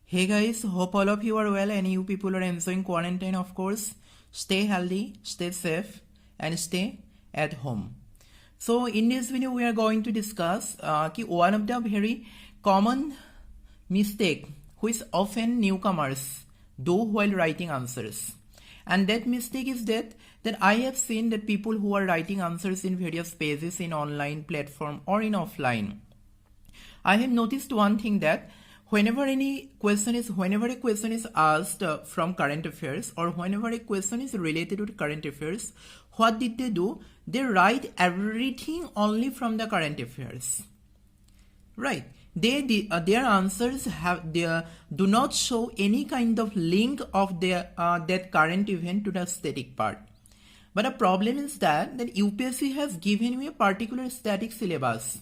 Hey guys, hope all of you are well and you people are enjoying quarantine, of course. Stay healthy, stay safe and stay at home. So in this video we are going to discuss one of the very common mistake which often newcomers do while writing answers. And that mistake is that I have seen that people who are writing answers in various pages in online platform or in offline. I have noticed one thing that whenever a question is asked from current affairs or whenever a question is related to current affairs, what did they do? They write everything only from the current affairs, right? Their answers do not show any kind of link of that current event to the static part. But the problem is that UPSC has given me a particular static syllabus.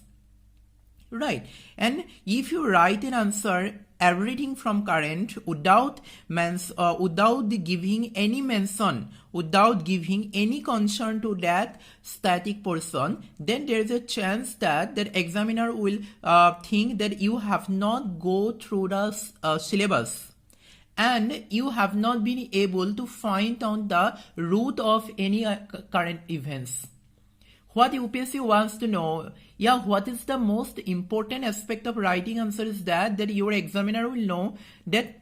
Right, and if you write an answer everything from current without giving any mention, without giving any concern to that static portion, then there is a chance that examiner will think that you have not go through the syllabus and you have not been able to find out the root of any current events. What UPSC wants to know, what is the most important aspect of writing answer is that your examiner will know that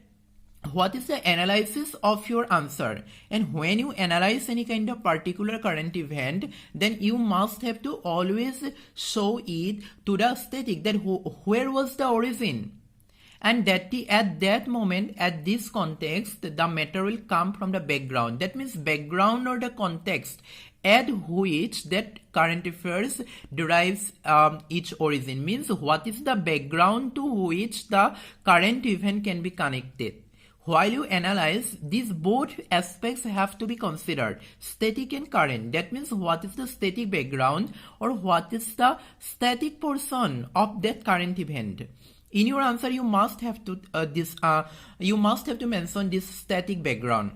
what is the analysis of your answer. And when you analyze any kind of particular current event, then you must have to always show it to the static, that where was the origin. And at that moment, at this context, the matter will come from the background. That means background or the context at which that current affairs derives its origin. Means what is the background to which the current event can be connected. While you analyze, these both aspects have to be considered, static and current. That means what is the static background or what is the static portion of that current event. In your answer, you must have to mention this static background.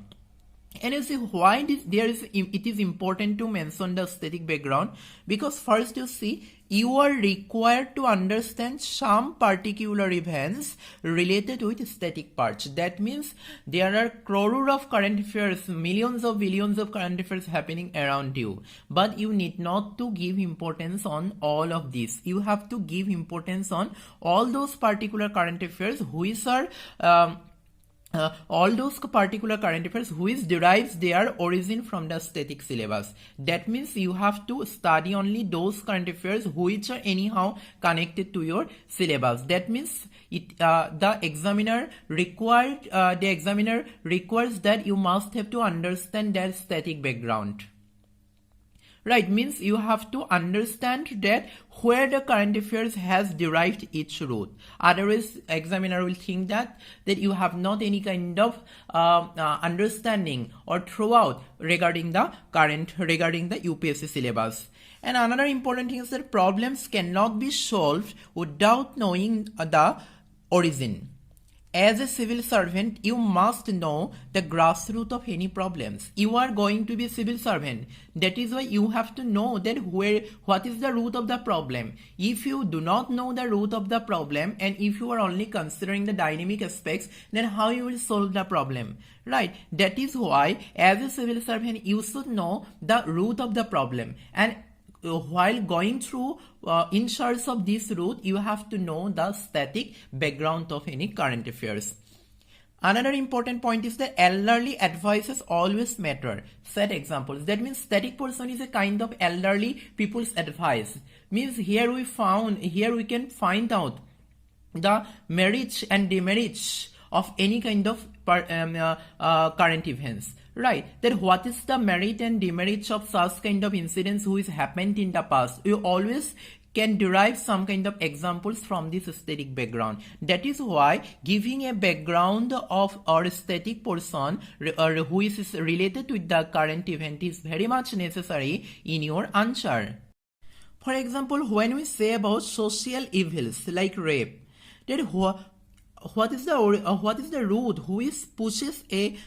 And you see why it is important to mention the static background, because first you see you are required to understand some particular events related with static parts. That means there are crores of current affairs, millions of billions of current affairs happening around you, but you need not to give importance on all of this. You have to give importance on all those particular current affairs which are which derives their origin from the static syllabus. That means you have to study only those current affairs which are anyhow connected to your syllabus. That means the examiner requires that you must have to understand their static background. Right, means you have to understand that where the current affairs has derived its root. Otherwise, examiner will think that you have not any kind of understanding or throughout regarding the UPSC syllabus. And another important thing is that problems cannot be solved without knowing the origin. As a civil servant, you must know the grassroots of any problems. You are going to be a civil servant. That is why you have to know that what is the root of the problem. If you do not know the root of the problem and if you are only considering the dynamic aspects, then how you will solve the problem, right? That is why as a civil servant, you should know the root of the problem. And while going through in search of this root, you have to know the static background of any current affairs. Another important point is that elderly advices always matter. Set examples. That means static portion is a kind of elderly people's advice. Means here we can find out the merits and demerits of any kind of current events. Right, that what is the merit and demerits of such kind of incidents which happened in the past. You always can derive some kind of examples from this static background. That is why giving a background of or static portion which is related with the current event is very much necessary in your answer. For example, when we say about social evils like rape, that what is the root which pushes a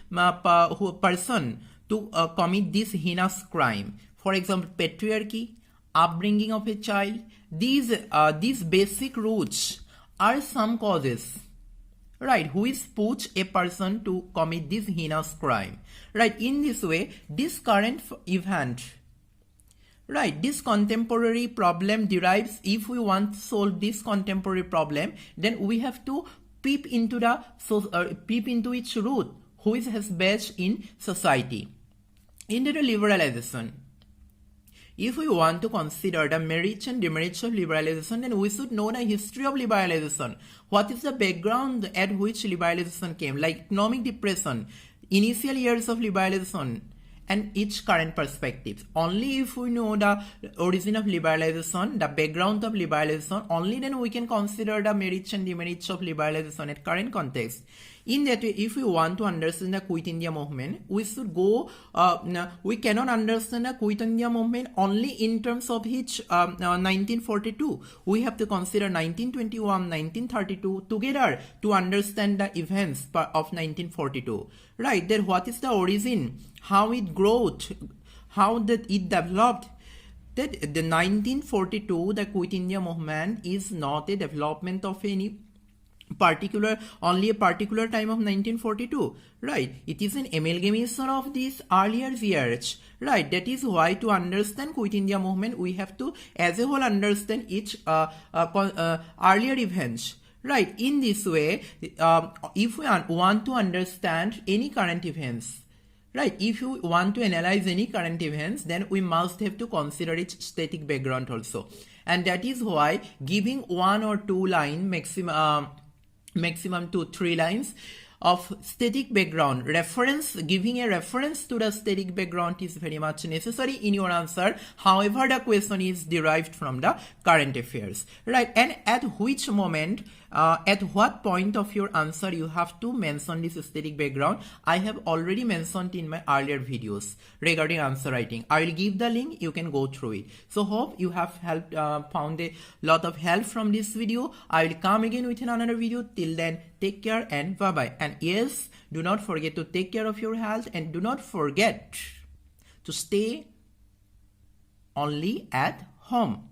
person to commit this heinous crime? For example, patriarchy, upbringing of a child. These basic roots are some causes right, which push a person to commit this heinous crime, right? In this way, this current event, right, this contemporary problem derives. If we want to solve this contemporary problem, then we have to peep into its root, which has base in society. Into the liberalization. If we want to consider the merits and demerits of liberalization, then we should know the history of liberalization. What is the background at which liberalization came, like economic depression, initial years of liberalization, and its current perspectives. Only if we know the origin of liberalization, the background of liberalization, only then we can consider the merits and demerits of liberalization at current context. In that way, if we want to understand the Quit India movement, we should go, we cannot understand the Quit India movement only in terms of its 1942. We have to consider 1921, 1932 together to understand the events of 1942. Right, then what is the origin, how it grew, how that it developed. That the 1942, the Quit India movement is not a development of any only a particular time of 1942, right? It is an amalgamation of these earlier years, right? That is why to understand Quit India movement, we have to as a whole understand each earlier events, right? In this way, if we want to understand any current events, right, if you want to analyze any current events, then we must have to consider its static background also. And that is why giving 1 or 2 line maximum 2 3 lines of static background reference, giving a reference to the static background is very much necessary in your answer, however the question is derived from the current affairs, right? And at which moment, at what point of your answer you have to mention this static background, I have already mentioned in my earlier videos regarding answer writing. I will give the link, you can go through it. So hope you have found a lot of help from this video. I will come again with another video. Till then, take care and bye bye. And yes, do not forget to take care of your health, and do not forget to stay only at home.